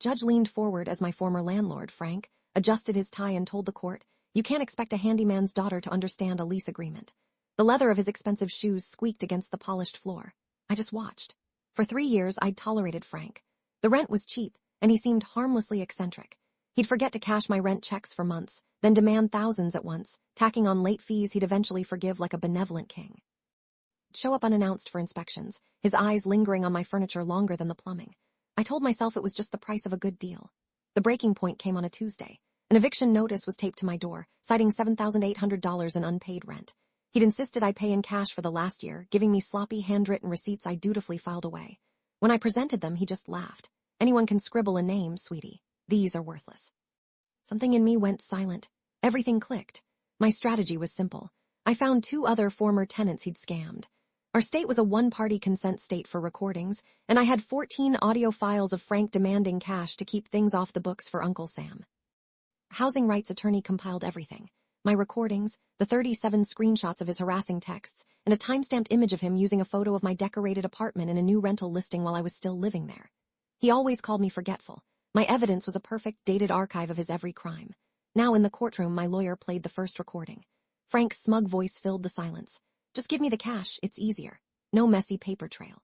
Judge leaned forward as my former landlord, Frank, adjusted his tie and told the court, "You can't expect a handyman's daughter to understand a lease agreement." The leather of his expensive shoes squeaked against the polished floor. I just watched. For 3 years, I'd tolerated Frank. The rent was cheap, and he seemed harmlessly eccentric. He'd forget to cash my rent checks for months, then demand thousands at once, tacking on late fees he'd eventually forgive like a benevolent king. Show up unannounced for inspections, his eyes lingering on my furniture longer than the plumbing. I told myself it was just the price of a good deal. The breaking point came on a Tuesday. An eviction notice was taped to my door, citing $7,800 in unpaid rent. He'd insisted I pay in cash for the last year, giving me sloppy handwritten receipts I dutifully filed away. When I presented them, he just laughed. "Anyone can scribble a name, sweetie. These are worthless." Something in me went silent. Everything clicked. My strategy was simple. I found 2 other former tenants he'd scammed. Our state was a one-party consent state for recordings, and I had 14 audio files of Frank demanding cash to keep things off the books for Uncle Sam. Housing rights attorney compiled everything. My recordings, the 37 screenshots of his harassing texts, and a time-stamped image of him using a photo of my decorated apartment in a new rental listing while I was still living there. He always called me forgetful. My evidence was a perfect, dated archive of his every crime. Now in the courtroom, my lawyer played the first recording. Frank's smug voice filled the silence. "Just give me the cash, it's easier. No messy paper trail."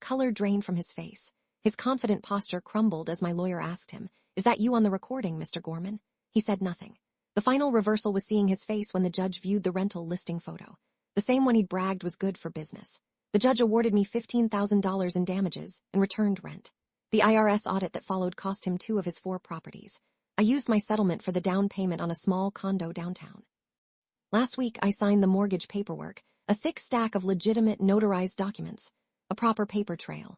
Color drained from his face. His confident posture crumbled as my lawyer asked him, "Is that you on the recording, Mr. Gorman?" He said nothing. The final reversal was seeing his face when the judge viewed the rental listing photo. The same one he'd bragged was good for business. The judge awarded me $15,000 in damages and returned rent. The IRS audit that followed cost him 2 of his 4 properties. I used my settlement for the down payment on a small condo downtown. Last week, I signed the mortgage paperwork, a thick stack of legitimate notarized documents, a proper paper trail.